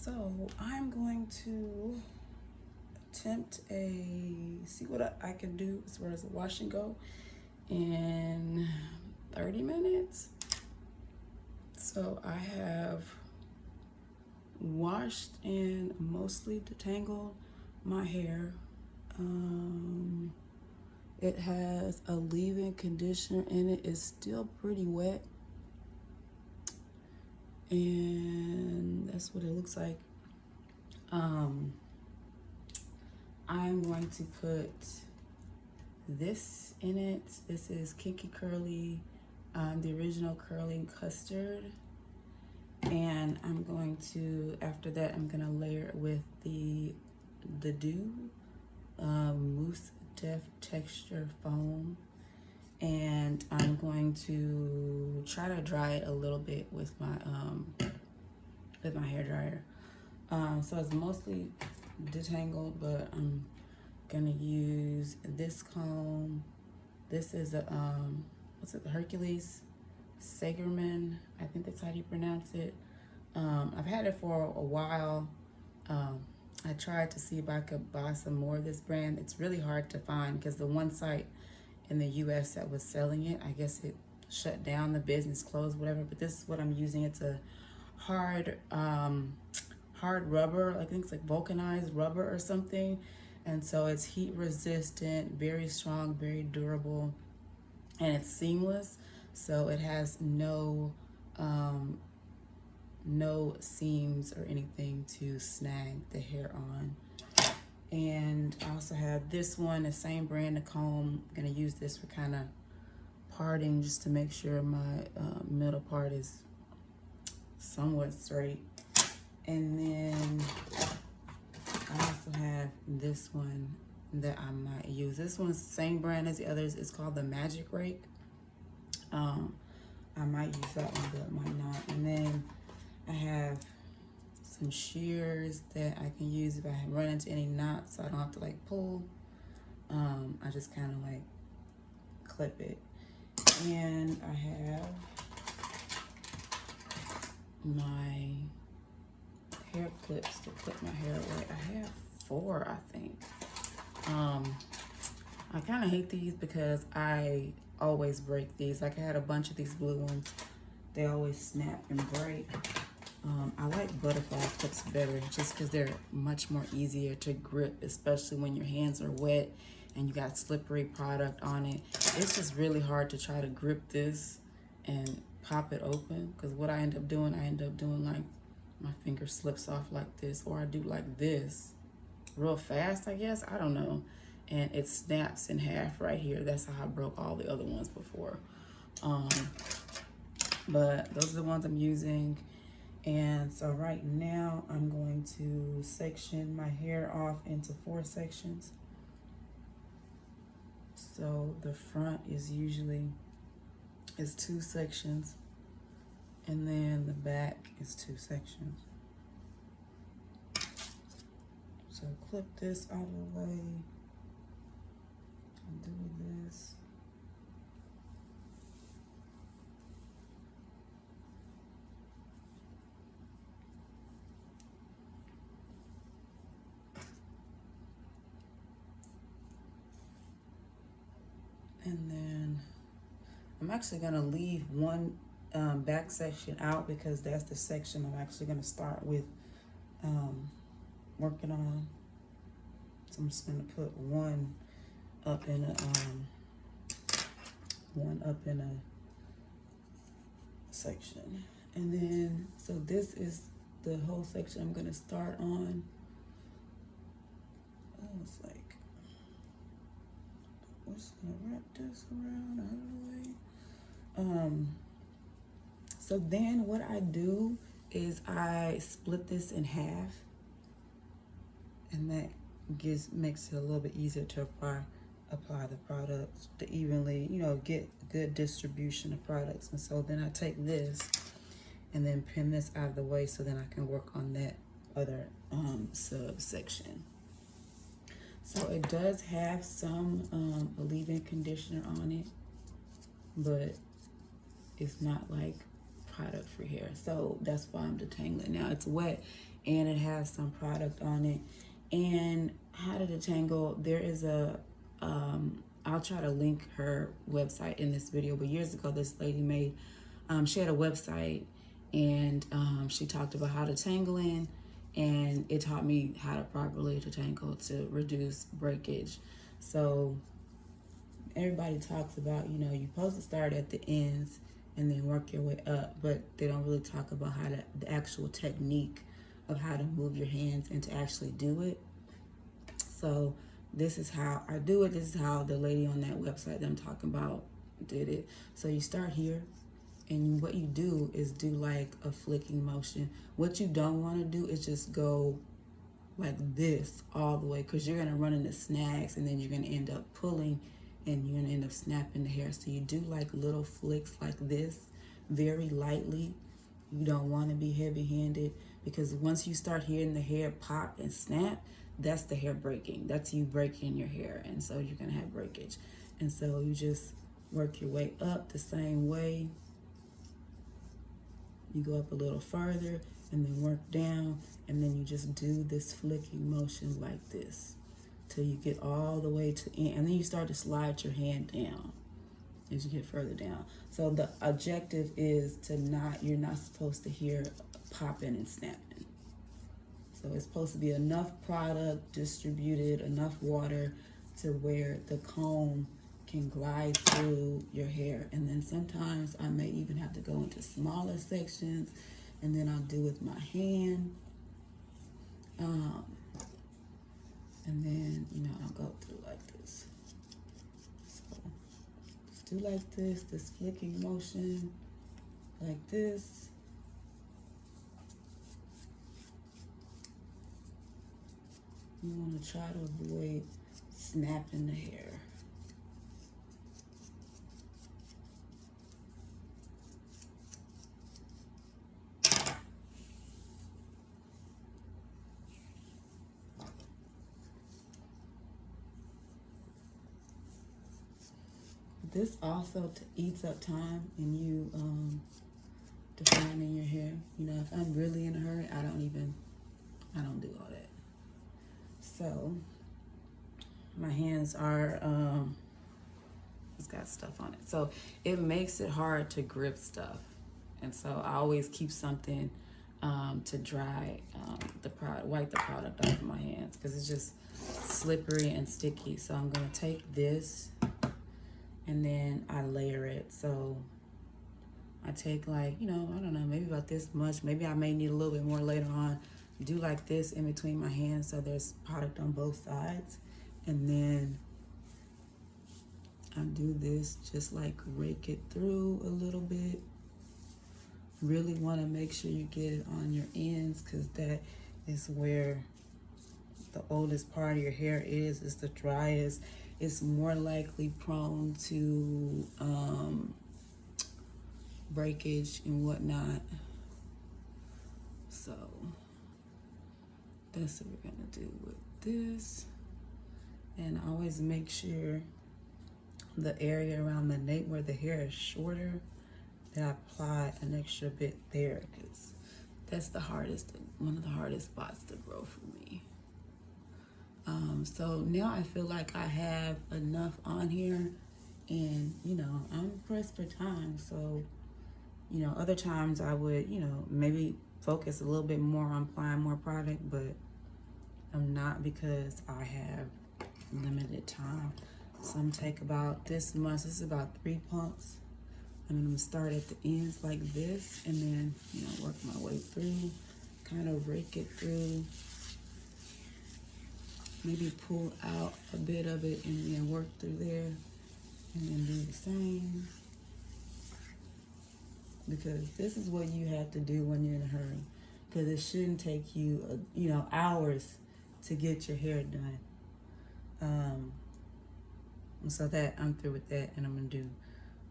So I'm going to attempt see what I can do as far as a wash and go in 30 minutes. So I have washed and mostly detangled my hair. It has a leave-in conditioner in it. It's still pretty wet. And that's what it looks like. I'm going to put this in it. This is Kinky Curly, the original curling custard. And I'm going to, after that, I'm gonna layer it with the Dew Mousse Deft Texture Foam. And I'm going to try to dry it a little bit with my hair dryer. So it's mostly detangled, but I'm gonna use this comb. This is a the Hercules Sagerman, I think that's how you pronounce it. I've had it for a while. I tried to see if I could buy some more of this brand. It's really hard to find because the one site in the US that was selling it, I guess it shut down, the business closed, whatever, but this is what I'm using. It's a hard rubber, I think it's like vulcanized rubber or something, and so it's heat resistant, very strong, very durable, and it's seamless, so it has no seams or anything to snag the hair on. And I also have this one, the same brand of comb. I'm gonna use this for kind of parting, just to make sure my middle part is somewhat straight. And then I also have this one that I might use. This one's the same brand as the others. It's called the Magic Rake. I might use that one, but might not. And then I have some shears that I can use if I run into any knots, so I don't have to like pull. I just kind of like clip it. And I have my hair clips to clip my hair away. I have 4, I think. I kind of hate these because I always break these. Like I had a bunch of these blue ones. They always snap and break. I like butterfly clips better just because they're much more easier to grip, especially when your hands are wet and you got slippery product on it. It's just really hard to try to grip this and pop it open, because what I end up doing like my finger slips off like this, or I do like this real fast, I guess, I don't know, and it snaps in half right here. That's how I broke all the other ones before. But those are the ones I'm using. And so right now I'm going to section my hair off into 4 sections. So the front is 2 sections, and then the back is 2 sections. So clip this out of the way and do this. And then I'm actually gonna leave one back section out, because that's the section I'm actually gonna start with working on. So I'm just gonna put one up in a section. And then, so this is the whole section I'm gonna start on. Oh, it's like, we're just gonna wrap this around out of the way. So then what I do is I split this in half, and that makes it a little bit easier to apply the products, to evenly, get good distribution of products. And so then I take this and then pin this out of the way, so then I can work on that other subsection. So it does have some leave-in conditioner on it, but it's not like product for hair. So that's why I'm detangling. Now it's wet and it has some product on it. And how to detangle, there is a I'll try to link her website in this video, but years ago this lady made she had a website, and she talked about how to detangling, and it taught me how to properly detangle to reduce breakage. So everybody talks about, you know, you're supposed to start at the ends and then work your way up, but they don't really talk about how to, the actual technique of how to move your hands and to actually do it. So this is how I do it. This is how the lady on that website that I'm talking about did it. So you start here, and what you do is do like a flicking motion. What you don't want to do is just go like this all the way, because you're going to run into snags, and then you're going to end up pulling, and you're going to end up snapping the hair. So you do like little flicks like this, very lightly. You don't want to be heavy-handed, because once you start hearing the hair pop and snap, that's the hair breaking. That's you breaking your hair, and so you're going to have breakage. And so you just work your way up the same way. You go up a little further and then work down, and then you just do this flicking motion like this till you get all the way to end, and then you start to slide your hand down as you get further down. So the objective is to you're not supposed to hear popping and snapping. So it's supposed to be enough product distributed, enough water to where the comb can glide through your hair. And then sometimes I may even have to go into smaller sections, and then I'll do with my hand. And then, you know, I'll go through like this. So just do like this flicking motion like this. You want to try to avoid snapping the hair. This also eats up time in you defining your hair. You know, if I'm really in a hurry, I don't do all that. So my hands are, it's got stuff on it. So it makes it hard to grip stuff. And so I always keep something to dry wipe the product off of my hands, because it's just slippery and sticky. So I'm gonna take this, and then I layer it. So I take like, you know, I don't know, maybe about this much. Maybe I may need a little bit more later on. Do like this in between my hands so there's product on both sides. And then I do this, just like rake it through a little bit. Really want to make sure you get it on your ends, because that is where the oldest part of your hair is. It's the driest. It's more likely prone to breakage and whatnot. So that's what we're gonna do with this. And always make sure the area around the nape where the hair is shorter, that I apply an extra bit there, because that's the hardest, one of the hardest spots to grow for me. So now I feel like I have enough on here, and you know, I'm pressed for time. So, you know, other times I would, you know, maybe focus a little bit more on applying more product, but I'm not, because I have limited time. Some take about this much. This is about 3 pumps. I'm gonna start at the ends like this, and then, you know, work my way through, kind of rake it through. Maybe pull out a bit of it and then work through there, and then do the same. Because this is what you have to do when you're in a hurry. Because it shouldn't take you, you know, hours to get your hair done. And so that I'm through with that, and I'm gonna do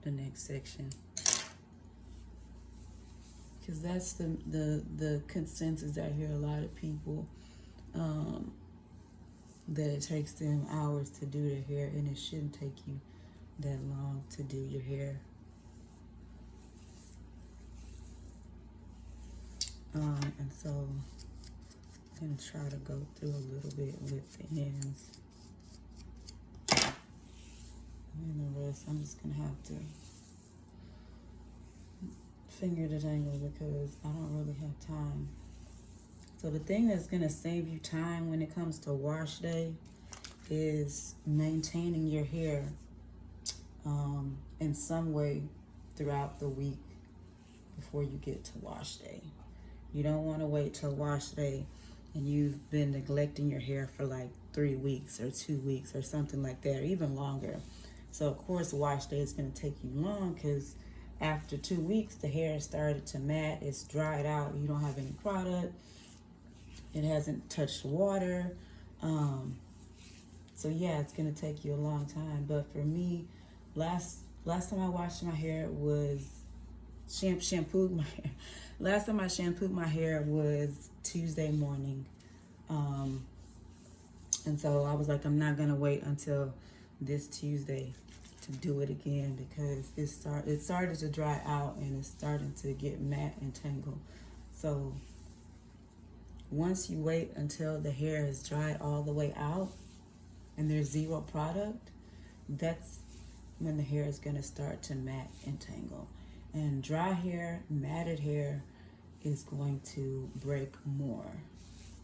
the next section. Because that's the consensus I hear a lot of people. That it takes them hours to do their hair, and it shouldn't take you that long to do your hair. And so I'm gonna try to go through a little bit with the ends. And the rest, I'm just gonna have to finger detangle because I don't really have time. So the thing that's gonna save you time when it comes to wash day is maintaining your hair in some way throughout the week before you get to wash day. You don't want to wait till wash day and you've been neglecting your hair for like 3 weeks or 2 weeks or something like that, or even longer. So of course wash day is going to take you long because after 2 weeks the hair has started to mat, it's dried out, you don't have any product, it hasn't touched water. So yeah, it's going to take you a long time. But for me, last time I washed my hair was shampooed my hair. Last time I shampooed my hair was Tuesday morning. And so I was like, I'm not gonna wait until this Tuesday to do it again because it started to dry out and it's starting to get matte and tangled. So once you wait until the hair is dried all the way out and there's zero product, that's when the hair is going to start to mat and tangle. And dry hair, matted hair is going to break more.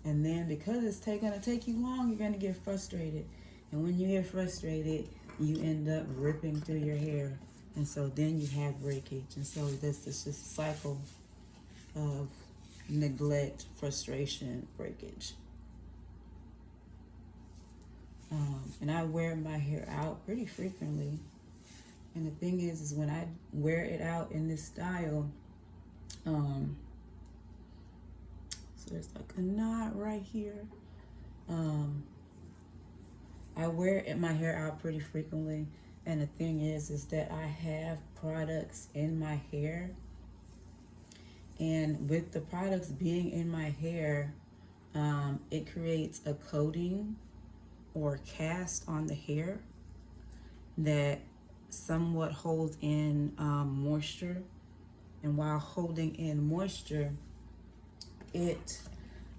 And then because it's going to take you long, you're going to get frustrated. And when you get frustrated, you end up ripping through your hair. And so then you have breakage. And so this is just a cycle of neglect, frustration, breakage. And I wear my hair out pretty frequently. And the thing is when I wear it out in this style, so there's like a knot right here. I wear my hair out pretty frequently. And the thing is that I have products in my hair. And with the products being in my hair, it creates a coating or cast on the hair that somewhat holds in moisture. And while holding in moisture, it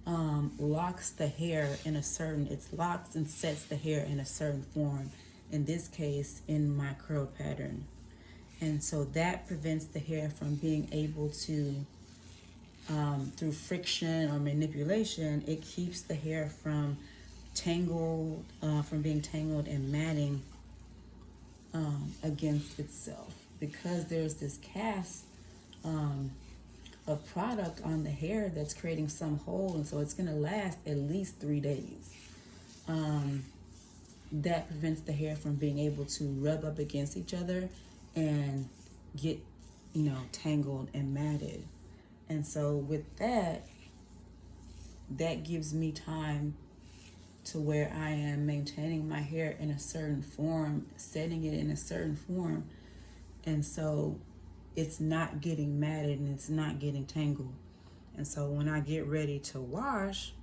locks the hair in a certain, it locks and sets the hair in a certain form. In this case, in my curl pattern. And so that prevents the hair from being able to, through friction or manipulation, it keeps the hair from being tangled and matting against itself, because there's this cast of product on the hair that's creating some hold, and so it's going to last at least 3 days. That prevents the hair from being able to rub up against each other and get, tangled and matted. And so with that gives me time to where I am maintaining my hair in a certain form, setting it in a certain form. And so it's not getting matted and it's not getting tangled. And so when I get ready to wash,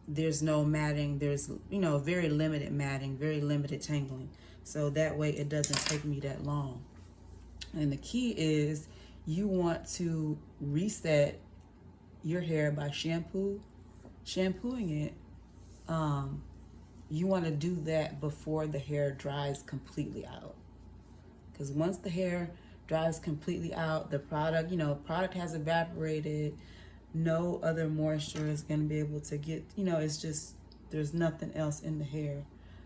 there's no matting, there's, very limited matting, very limited tangling. So that way it doesn't take me that long. And the key is you want to reset your hair by shampooing it. You want to do that before the hair dries completely out. Because once the hair dries completely out, the product, product has evaporated, no other moisture is going to be able to get, it's just, there's nothing else in the hair.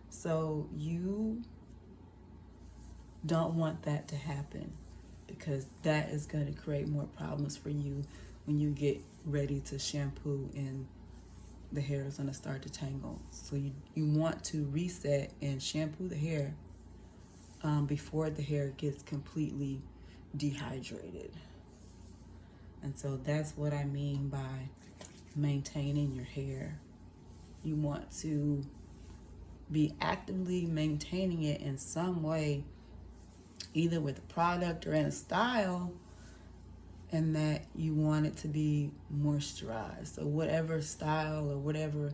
So you don't want that to happen, because that is going to create more problems for you when you get ready to shampoo and the hair is going to start to tangle. So you want to reset and shampoo the hair before the hair gets completely dehydrated. And so that's what I mean by maintaining your hair. You want to be actively maintaining it in some way, either with a product or in a style, and that you want it to be moisturized. So whatever style or whatever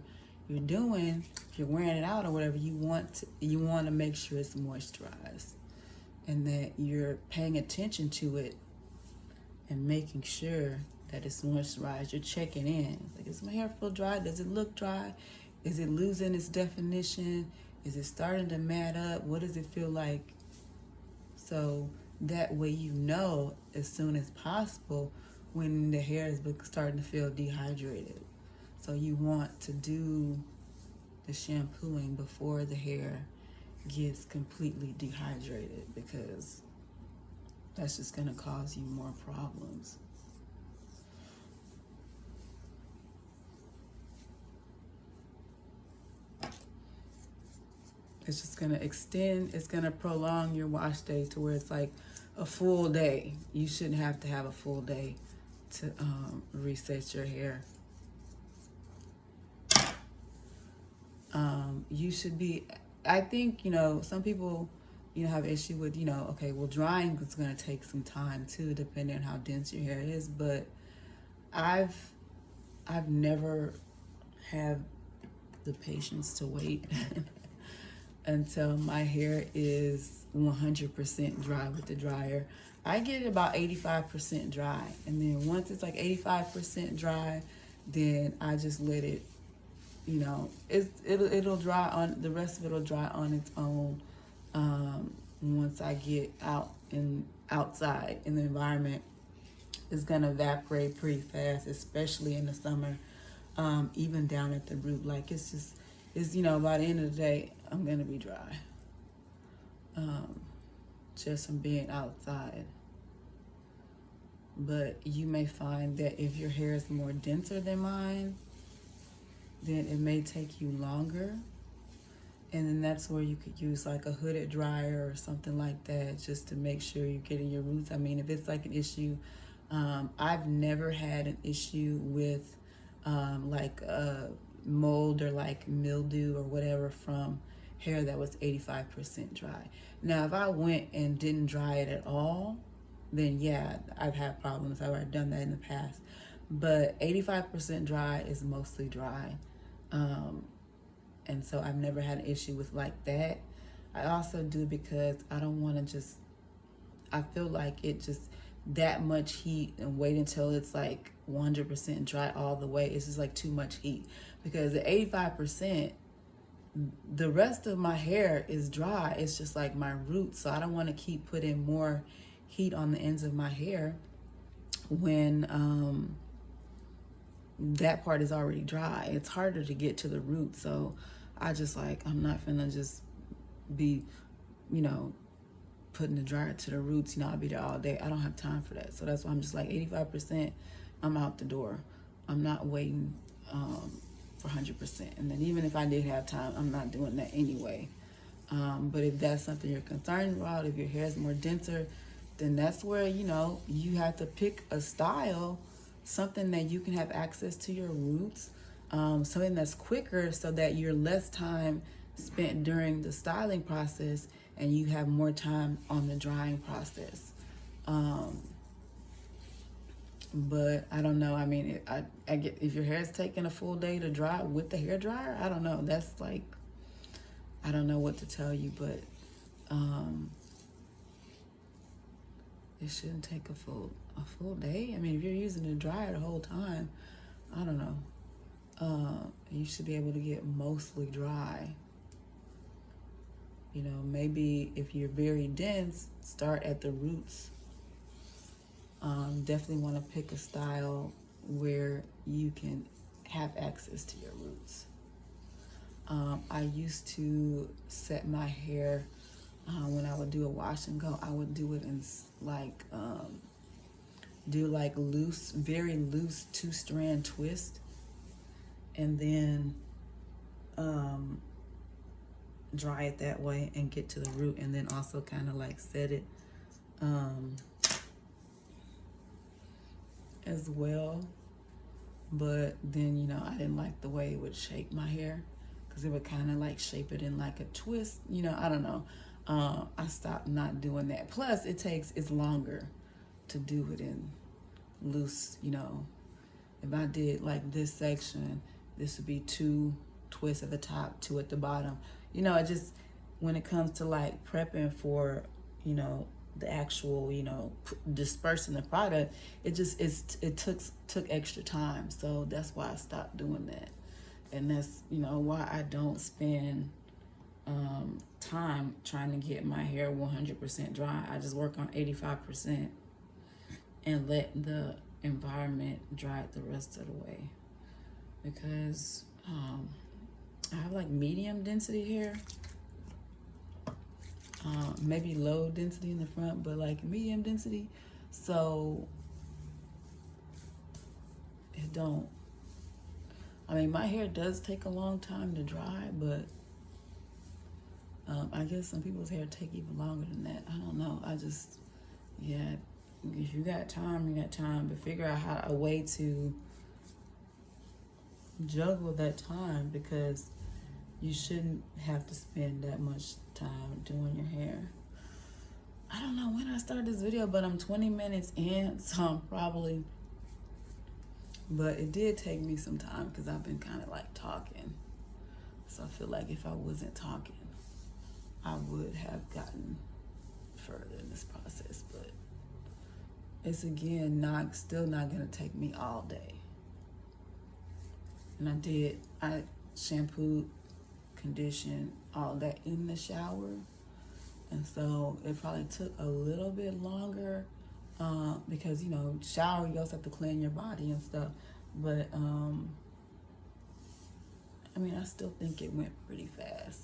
you're doing, if you're wearing it out or whatever, you want to make sure it's moisturized and that you're paying attention to it and making sure that it's moisturized. You're checking in. It's like, is my hair feel dry? Does it look dry? Is it losing its definition? Is it starting to mat up? What does it feel like? So that way you know as soon as possible when the hair is starting to feel dehydrated. So you want to do the shampooing before the hair gets completely dehydrated, because that's just going to cause you more problems. It's just going to extend, it's going to prolong your wash day to where it's like a full day. You shouldn't have to have a full day to reset your hair. You should be, I think, some people, have issue with, okay, well, drying is going to take some time too, depending on how dense your hair is. But I've never had the patience to wait until my hair is 100% dry with the dryer. I get it about 85% dry, and then once it's like 85% dry, then I just let it, it'll dry on, the rest of it will dry on its own. Once I get outside in the environment, it's gonna evaporate pretty fast, especially in the summer, even down at the root. Like it's by the end of the day, I'm gonna be dry, just from being outside. But you may find that if your hair is more denser than mine, then it may take you longer. And then that's where you could use like a hooded dryer or something like that, just to make sure you're getting your roots. I mean, if it's like an issue, I've never had an issue with like mold or like mildew or whatever from hair that was 85% dry. Now, if I went and didn't dry it at all, then yeah, I've had problems. I've already done that in the past. But 85% dry is mostly dry. And so I've never had an issue with like that. I also do because I don't want to I feel like it just that much heat and wait until it's like 100% dry all the way. It's just like too much heat, because at 85%, the rest of my hair is dry. It's just like my roots. So I don't want to keep putting more heat on the ends of my hair when that part is already dry. It's harder to get to the root. So I just I'm not finna just be, putting the dryer to the roots. I'll be there all day. I don't have time for that. So that's why I'm just like 85%, I'm out the door. I'm not waiting for 100%. And then even if I did have time, I'm not doing that anyway. But if that's something you're concerned about, if your hair is more denser, then that's where, you have to pick a style, something that you can have access to your roots, something that's quicker so that you're less time spent during the styling process and you have more time on the drying process. But I don't know. I mean, I get, if your hair is taking a full day to dry with the hair dryer, I don't know. That's like, I don't know what to tell you, but it shouldn't take a full day. I mean, if you're using the dryer the whole time, I don't know. You should be able to get mostly dry. Maybe if you're very dense, start at the roots. Definitely want to pick a style where you can have access to your roots. I used to set my hair, when I would do a wash and go, I would do it in loose, very loose 2-strand twist, and then dry it that way and get to the root, and then also kind of like set it as well. But then I didn't like the way it would shape my hair, because it would kind of like shape it in like a twist. I don't know. I stopped not doing that. Plus it's longer to do it in loose. If I did like this section, this would be 2 twists at the top, 2 at the bottom. It just, when it comes to like prepping for the actual, you know, dispersing the product, it took extra time. So that's why I stopped doing that. And that's, you know, why I don't spend time trying to get my hair 100% dry. I just work on 85% and let the environment dry it the rest of the way. Because I have like medium density hair. Maybe low density in the front, but like medium density. So it don't, I mean, my hair does take a long time to dry, but I guess some people's hair take even longer than that. I don't know. I just, yeah, if you got time, you got time, but figure out a way to juggle that time, because you shouldn't have to spend that much time doing your hair. I don't know when I started this video, but I'm 20 minutes in, so I'm probably, but it did take me some time because I've been kind of like talking. So I feel like if I wasn't talking, I would have gotten further in this process, but it's again still not gonna take me all day. And I shampooed, conditioned, all that in the shower. And so it probably took a little bit longer because, you know, shower, you also have to clean your body and stuff. But, I mean, I still think it went pretty fast.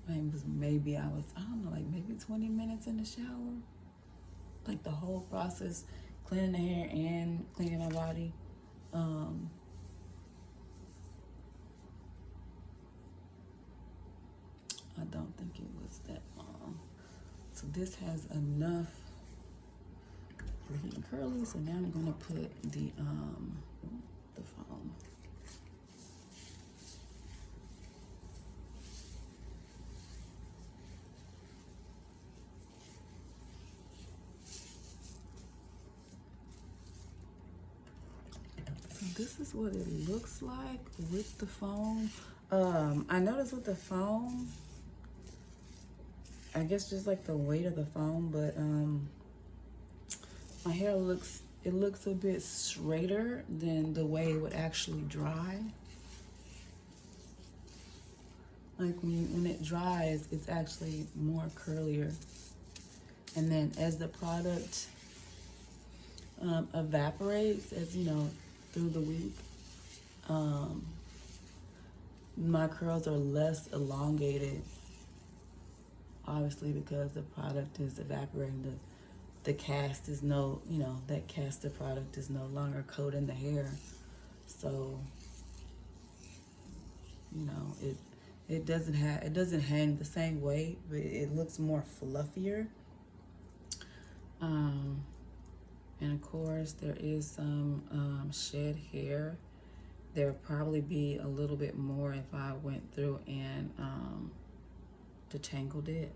I mean, maybe I don't know, like maybe 20 minutes in the shower. Like the whole process, cleaning the hair and cleaning my body. I don't think it was that long. So this has enough for heat and curly. So now I'm gonna put the foam. So this is what it looks like with the foam. I noticed with the foam, I guess just like the weight of the foam, but my hair looks a bit straighter than the way it would actually dry. Like when it dries, it's actually more curlier. And then as the product evaporates, as you know, through the week, my curls are less elongated, obviously, because the product is evaporating. The cast is that casted product is no longer coating the hair. So, you know, it doesn't hang the same way, but it looks more fluffier. And of course, there is some shed hair. There would probably be a little bit more if I went through and detangled it.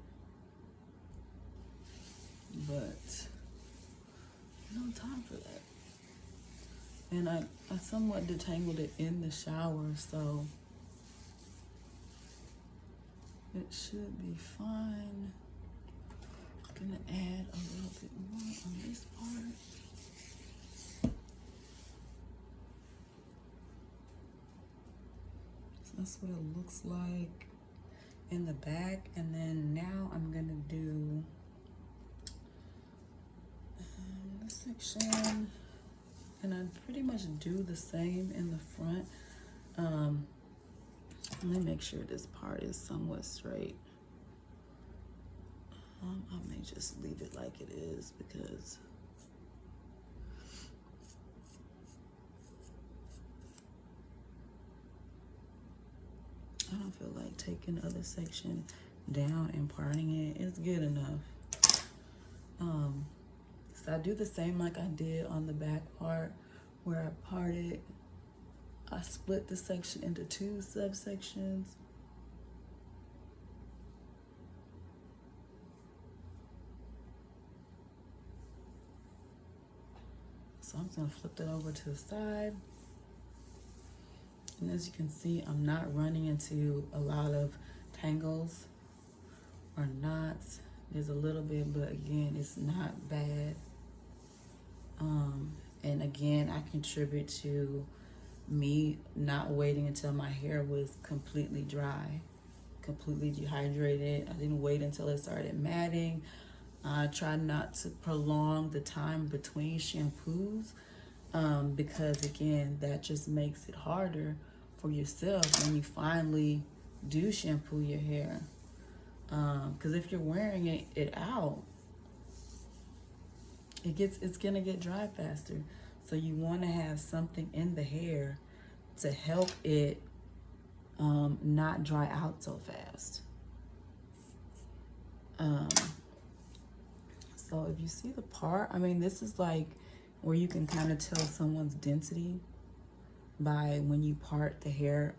But no time for that. And I somewhat detangled it in the shower, so it should be fine. I'm gonna add a little bit more on this part. So that's what it looks like in the back. And then now I'm gonna do this section, and I pretty much do the same in the front. Let me make sure this part is somewhat straight. I may just leave it like it is because I don't feel like taking the other section down and parting it. It's good enough. So I do the same like I did on the back part where I parted. I split the section into 2 subsections. So I'm just gonna flip that over to the side. And as you can see, I'm not running into a lot of tangles or knots. There's a little bit, but again, it's not bad. And again, I contribute to me not waiting until my hair was completely dry, completely dehydrated. I didn't wait until it started matting. I try not to prolong the time between shampoos, because again, that just makes it harder for yourself when you finally do shampoo your hair. Because if you're wearing it out, it's gonna get dry faster. So you want to have something in the hair to help it not dry out so fast. So if you see the part, I mean, this is like where you can kind of tell someone's density by when you part the hair,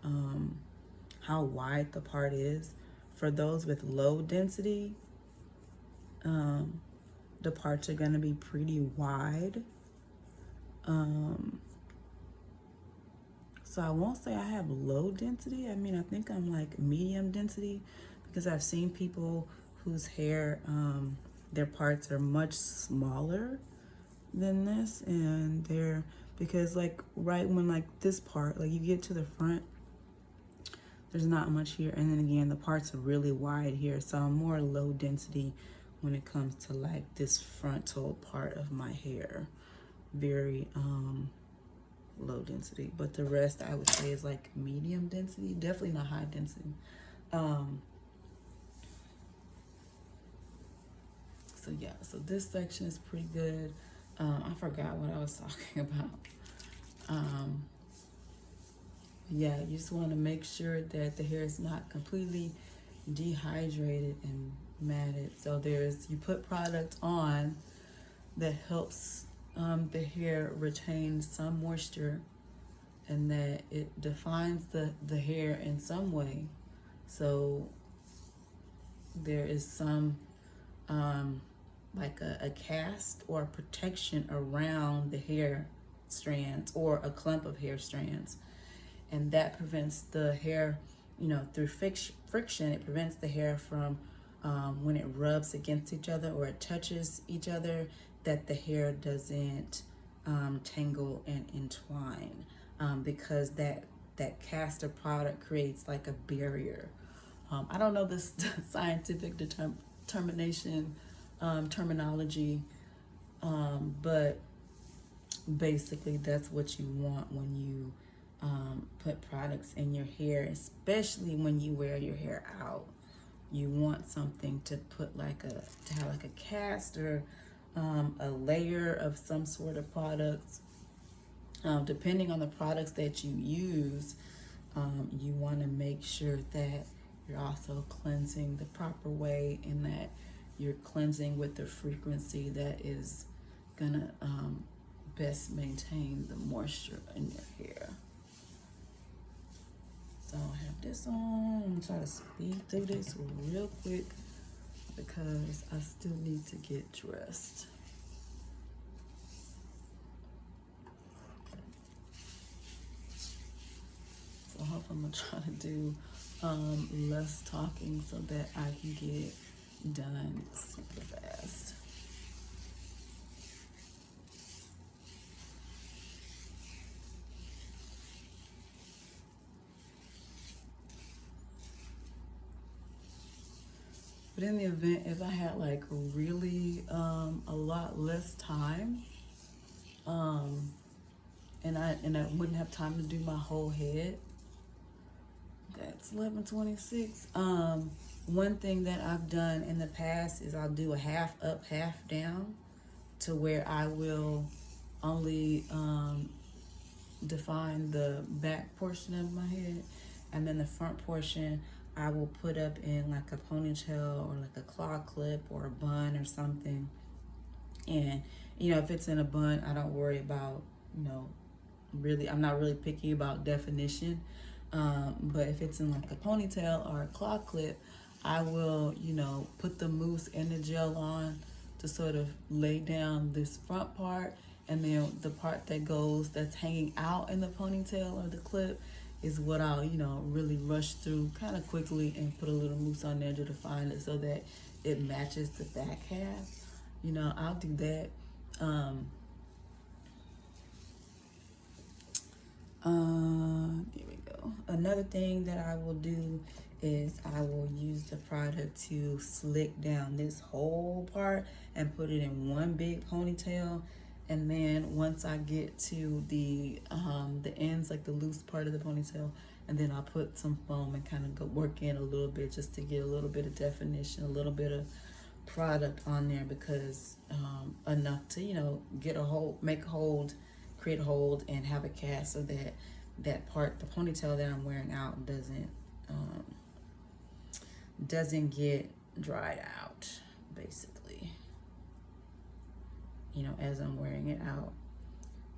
how wide the part is. For those with low density, the parts are going to be pretty wide. So I won't say I have low density. I mean, I think I'm like medium density, because I've seen people whose hair, their parts are much smaller than this, and because like right when like this part, like you get to the front, there's not much here, and then again the parts are really wide here, so I'm more low density when it comes to like this frontal part of my hair. Very low density, but the rest I would say is like medium density, definitely not high density. So yeah, so this section is pretty good. I forgot what I was talking about. Yeah, you just want to make sure that the hair is not completely dehydrated and matted. So you put product on that helps the hair retain some moisture, and that it defines the hair in some way. So there is some like a cast or a protection around the hair strands or a clump of hair strands, and that prevents the hair, through friction, it prevents the hair from when it rubs against each other or it touches each other, that the hair doesn't tangle and entwine, because that caster product creates like a barrier. I don't know this scientific terminology, but basically that's what you want when you put products in your hair, especially when you wear your hair out. You want something to put to have like a cast or a layer of some sort of products. Depending on the products that you use, you want to make sure that you're also cleansing the proper way, and that you're cleansing with the frequency that is gonna best maintain the moisture in your hair. So I have this on. I'm gonna try to speed through this real quick because I still need to get dressed. So I hope I'm gonna try to do less talking so that I can get done super fast. But in the event, if I had like really a lot less time, and I wouldn't have time to do my whole head, that's 11:26. One thing that I've done in the past is I'll do a half up, half down, to where I will only define the back portion of my head, and then the front portion I will put up in like a ponytail or like a claw clip or a bun or something. And if it's in a bun, I don't worry about, really, I'm not really picky about definition. But if it's in like a ponytail or a claw clip, I will, put the mousse and the gel on to sort of lay down this front part, and then the part that's hanging out in the ponytail or the clip is what I'll, really rush through kind of quickly and put a little mousse on there to define it, so that it matches the back half. You know, I'll do that. Here we go. Another thing that I will do is I will use the product to slick down this whole part and put it in one big ponytail. And then once I get to the ends, like the loose part of the ponytail, and then I'll put some foam and kind of go work in a little bit just to get a little bit of definition, a little bit of product on there, because enough to, you know, get a hold, make a hold, create a hold, and have a cast so that that part, the ponytail that I'm wearing out, doesn't get dried out, basically, you know, as I'm wearing it out.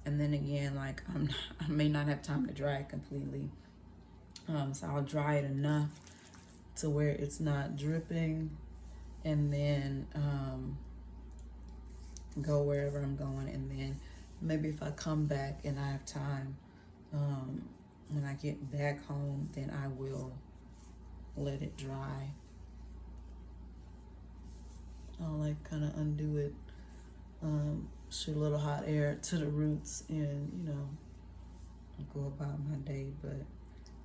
And then again, like I may not have time to dry it completely, so I'll dry it enough to where it's not dripping, and then go wherever I'm going. And then maybe if I come back and I have time, when I get back home, then I will let it dry. I'll like kind of undo it, shoot a little hot air to the roots, and you know, go about my day. But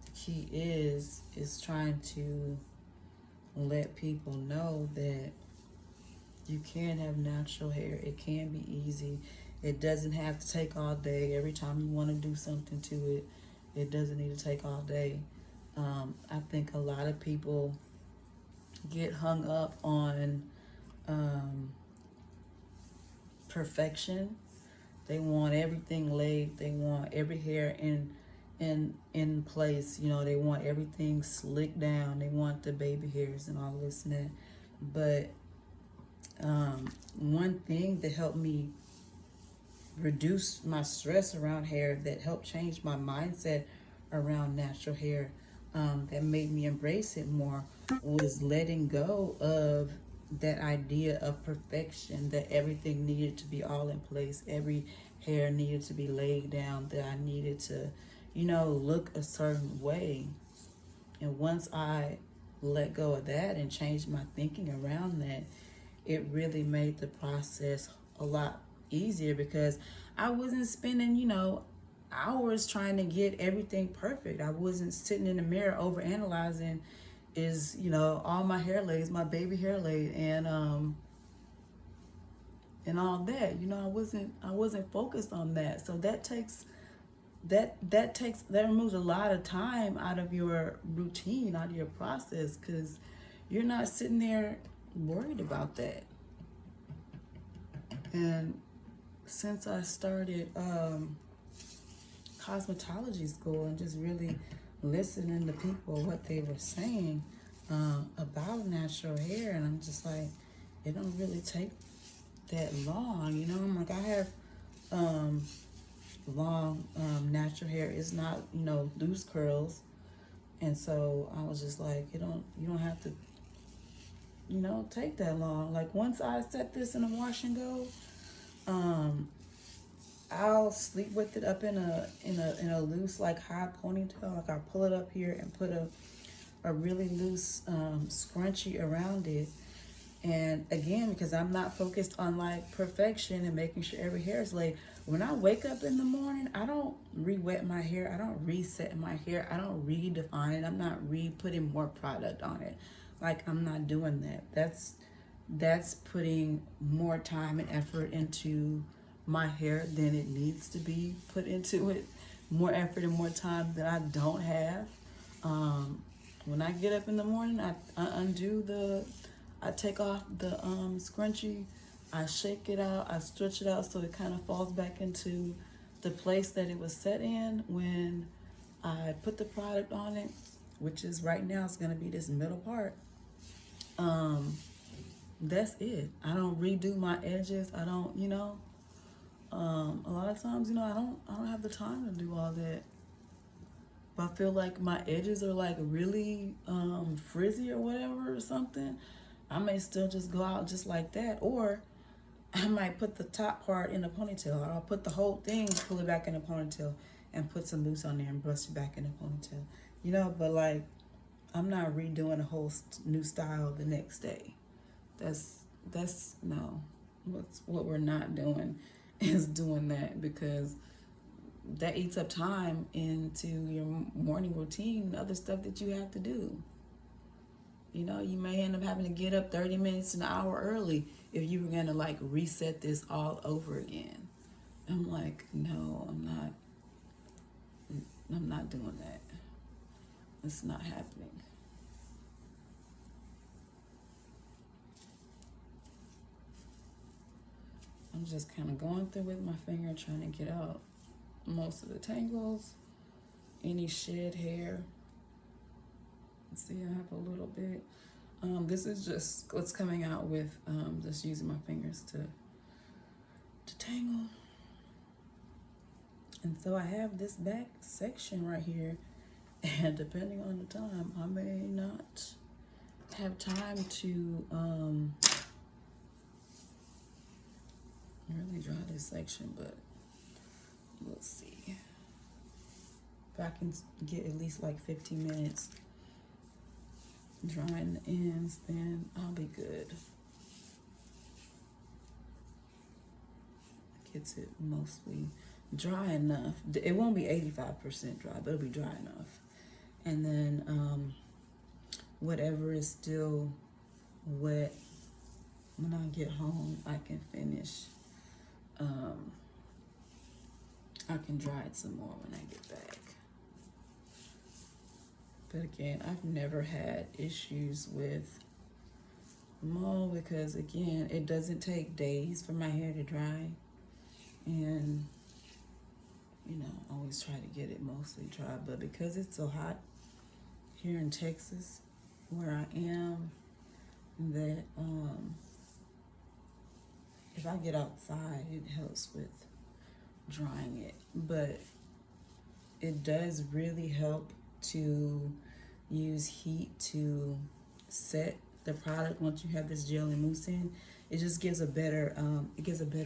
the key is trying to let people know that you can have natural hair. It can be easy. It doesn't have to take all day. Every time you want to do something to it, it doesn't need to take all day. I think a lot of people get hung up on perfection. They want everything laid. They want every hair in place. You know, they want everything slicked down. They want the baby hairs and all this and that. But one thing that helped me reduce my stress around hair, that helped change my mindset around natural hair, that made me embrace it more, was letting go of that idea of perfection, that everything needed to be all in place, every hair needed to be laid down, that I needed to, you know, look a certain way. And once I let go of that and changed my thinking around that, it really made the process a lot easier, because I wasn't spending, you know, hours trying to get everything perfect. I wasn't sitting in the mirror over analyzing, is, you know, all my hair lays, my baby hair laid, and all that. You know, I wasn't focused on that. So that removes a lot of time out of your routine, out of your process, because you're not sitting there worried about that. And since I started cosmetology school and just really listening to people, what they were saying about natural hair, and I'm just like, it don't really take that long, you know. I'm like, I have long natural hair. It's not, you know, loose curls, and so I was just like, you don't have to, you know, take that long. Like once I set this in a wash and go, I'll sleep with it up in a loose, like, high ponytail. Like I'll pull it up here and put a really loose scrunchie around it. And again, because I'm not focused on like perfection and making sure every hair is laid, when I wake up in the morning, I don't re-wet my hair. I don't reset my hair. I don't redefine it. I'm not putting more product on it. Like, I'm not doing that. That's putting more time and effort into my hair than it needs to be put into it. More effort and more time that I don't have. When I get up in the morning, I take off the scrunchie, I shake it out, I stretch it out so it kind of falls back into the place that it was set in when I put the product on it, which is right now, it's gonna be this middle part. That's it. I don't redo my edges. I don't, you know, a lot of times, you know, I don't have the time to do all that. If I feel like my edges are like really frizzy or whatever or something, I may still just go out just like that. Or I might put the top part in a ponytail, or I'll put the whole thing, pull it back in a ponytail, and put some mousse on there and brush it back in a ponytail. You know, but like, I'm not redoing a whole new style the next day. That's no. What we're not doing is doing that, because that eats up time into your morning routine, other stuff that you have to do. You know, you may end up having to get up 30 minutes an hour early if you were gonna like reset this all over again. I'm like, no, I'm not doing that. It's not happening. I'm just kind of going through with my finger, trying to get out most of the tangles, any shed hair. See, I have a little bit. This is just what's coming out with just using my fingers to tangle. And so I have this back section right here, and depending on the time, I may not have time to really dry this section, but we'll see. If I can get at least like 15 minutes drying the ends, then I'll be good. Gets it mostly dry enough. It won't be 85% dry, but it'll be dry enough. And then whatever is still wet, when I get home, I can finish. I can dry it some more when I get back. But again, I've never had issues with mole, because again, it doesn't take days for my hair to dry. And you know, I always try to get it mostly dry, but because it's so hot here in Texas where I am, that if I get outside, it helps with drying it. But it does really help to use heat to set the product. Once you have this gel and mousse in, it just gives a better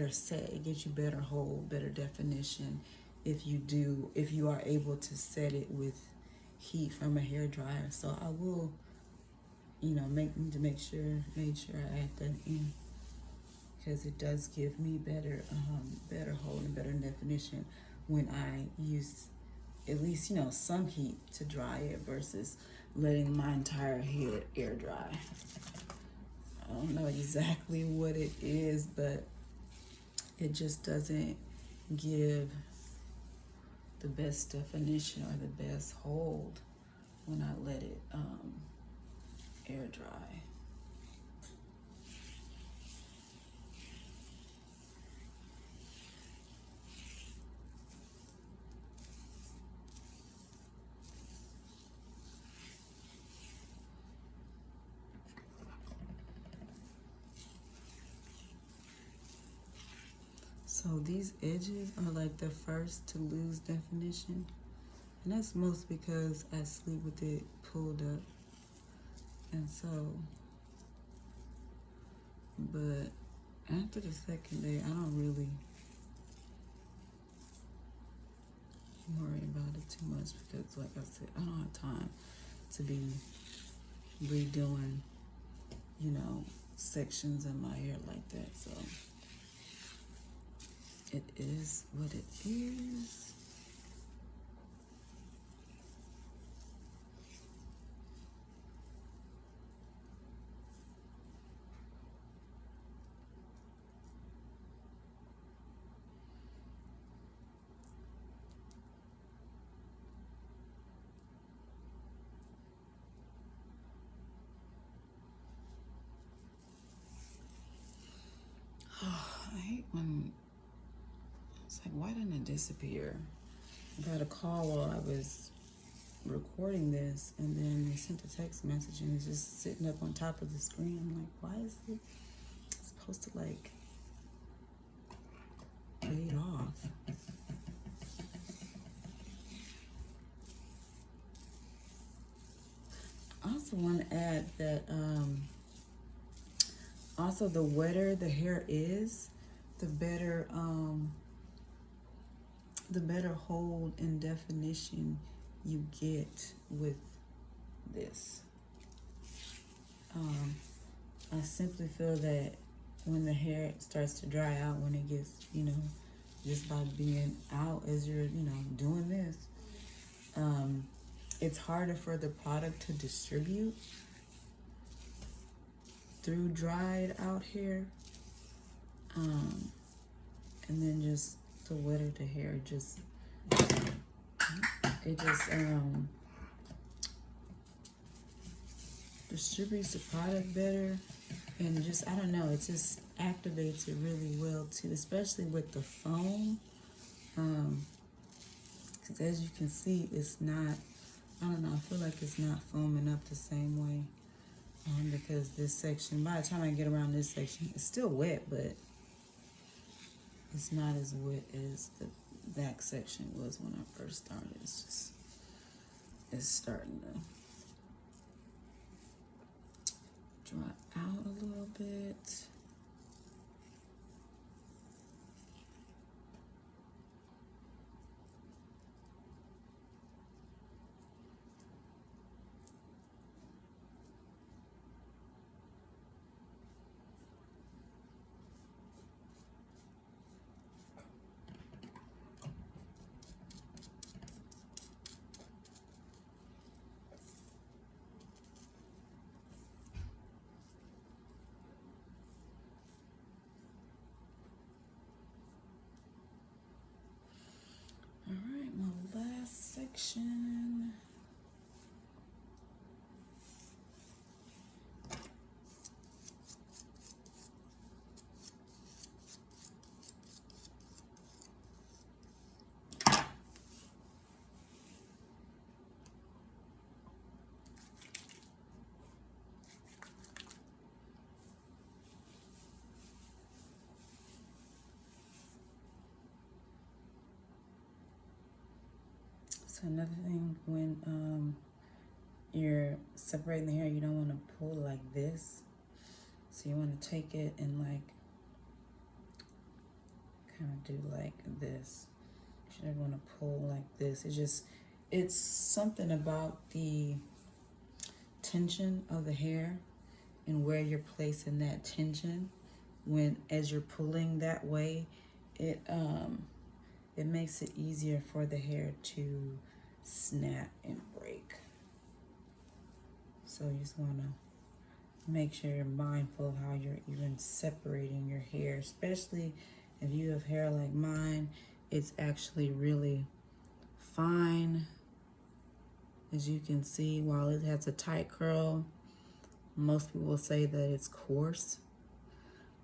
set. It gives you better hold, better definition if you are able to set it with heat from a hair dryer. So I will, you know, make sure I add that in, because it does give me better hold and better definition when I use at least, you know, some heat to dry it versus letting my entire head air dry. I don't know exactly what it is, but it just doesn't give the best definition or the best hold when I let it air dry. So these edges are like the first to lose definition. And that's mostly because I sleep with it pulled up. And so, but after the second day, I don't really worry about it too much, because like I said, I don't have time to be redoing, you know, sections in my hair like that. So it is what it is. I hate when it's like, why didn't it disappear? I got a call while I was recording this, and then they sent a text message and it's just sitting up on top of the screen. I'm like, why is it supposed to like fade off? I also want to add that also the wetter the hair is, the better hold and definition you get with this. I simply feel that when the hair starts to dry out, when it gets, just by being out as you're, doing this, it's harder for the product to distribute through dried out hair. And then just the wetter the hair, it just distributes the product better. And just, I don't know, it just activates it really well too, especially with the foam. Because as you can see, it's not, I don't know, I feel like it's not foaming up the same way. Because this section, by the time I get around this section, it's still wet, but it's not as wet as the back section was when I first started. It's starting to dry out a little bit. All right, my last section. So another thing, when you're separating the hair, you don't want to pull like this. So you want to take it and like kind of do like this. You shouldn't want to pull like this. It's something about the tension of the hair and where you're placing that tension. When as you're pulling that way, it makes it easier for the hair to snap and break. So you just want to make sure you're mindful of how you're even separating your hair, especially if you have hair like mine. It's actually really fine. As you can see, while it has a tight curl, most people say that it's coarse,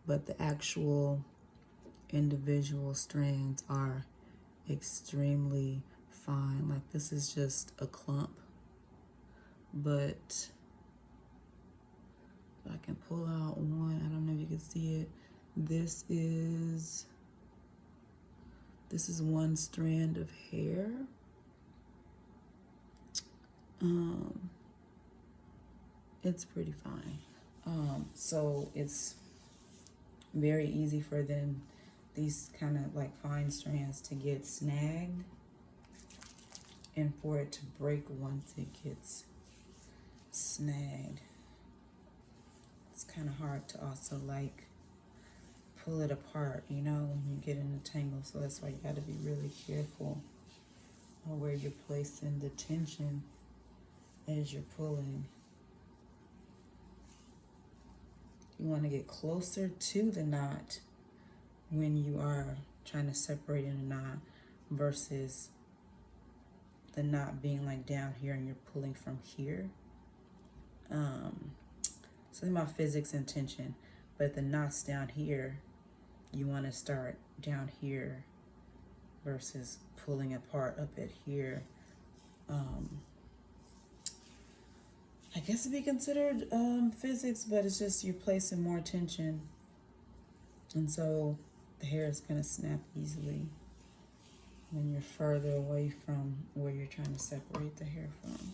but the actual individual strands are extremely fine. Like this is just a clump, but I can pull out one. I don't know if you can see it. This is one strand of hair. It's pretty fine. So it's very easy for these kind of like fine strands to get snagged and for it to break once it gets snagged. It's kind of hard to also like pull it apart, when you get in a tangle. So that's why you got to be really careful on where you're placing the tension as you're pulling. You want to get closer to the knot when you are trying to separate in a knot versus the knot being like down here and you're pulling from here. Something about physics and tension, but if the knot's down here, you want to start down here versus pulling apart up at here. I guess it'd be considered physics, but it's just you're placing more tension, and so the hair is going to snap easily when you're further away from where you're trying to separate the hair from.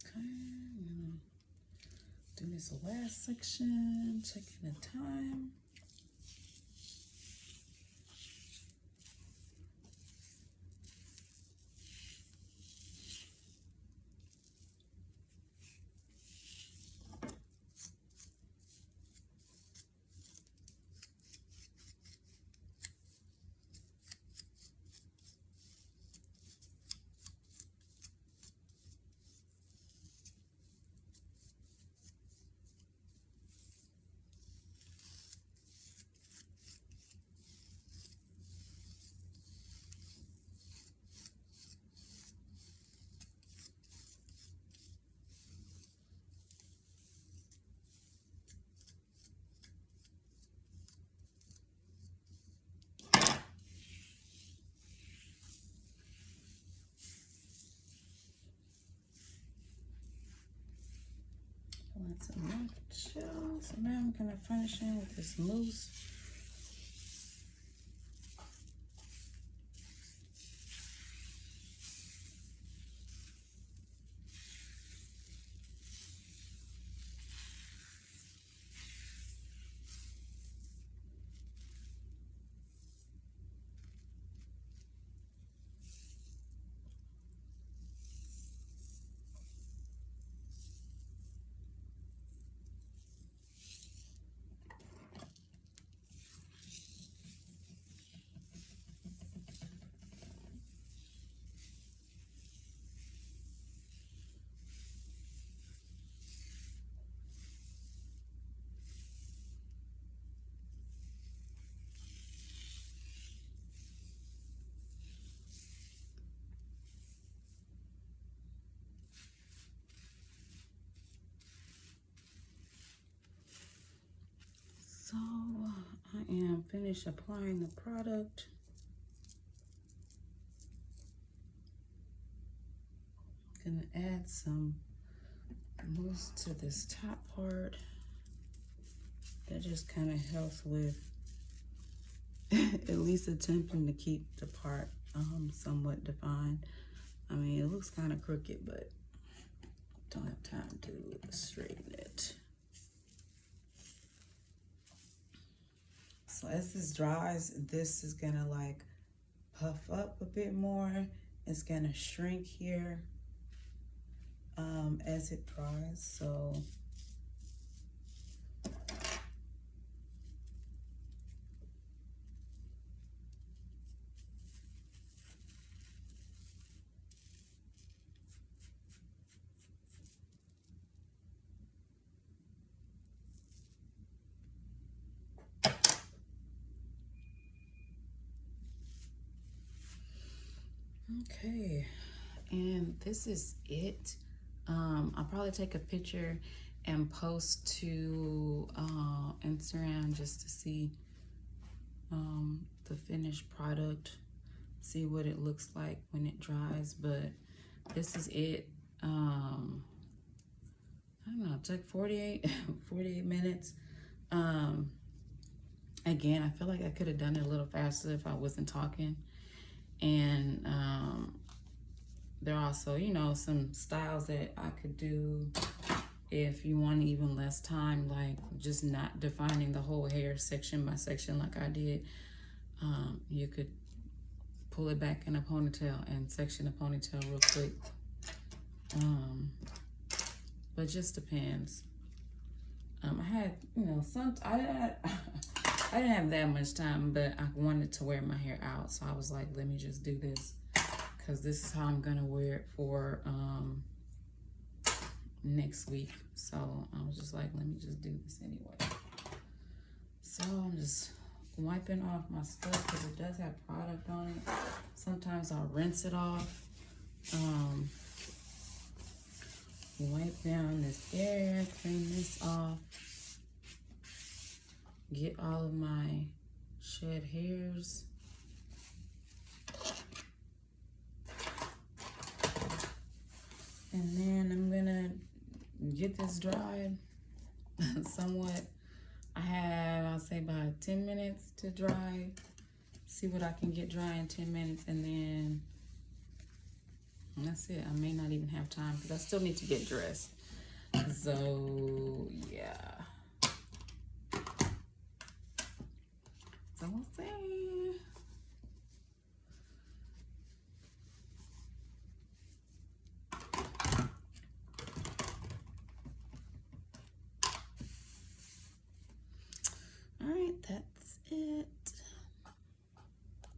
Okay, I'm gonna do this last section, checking the time. That's enough chill. So now I'm gonna finish in with this mousse. So I am finished applying the product. Gonna add some mousse to this top part. That just kind of helps with at least attempting to keep the part somewhat defined. I mean, it looks kind of crooked, but don't have time to straighten it. So as this dries, this is gonna like puff up a bit more. It's gonna shrink here as it dries. So okay, and this is it. I'll probably take a picture and post to Instagram just to see the finished product, see what it looks like when it dries. But this is it. I don't know, it took 48 minutes. Again, I feel like I could have done it a little faster if I wasn't talking. And there are also, you know, some styles that I could do if you want even less time, like just not defining the whole hair section by section like I did. You could pull it back in a ponytail and section a ponytail real quick. But just depends. I had, you know, I didn't have that much time, but I wanted to wear my hair out. So I was like, let me just do this, because this is how I'm gonna wear it for next week. So I was just like, let me just do this anyway. So I'm just wiping off my stuff because it does have product on it. Sometimes I'll rinse it off. Wipe down this area, clean this off. Get all of my shed hairs. And then I'm gonna get this dried somewhat. I have, I'll say about 10 minutes to dry. See what I can get dry in 10 minutes, and then And that's it. I may not even have time because I still need to get dressed. So, yeah. So we'll see.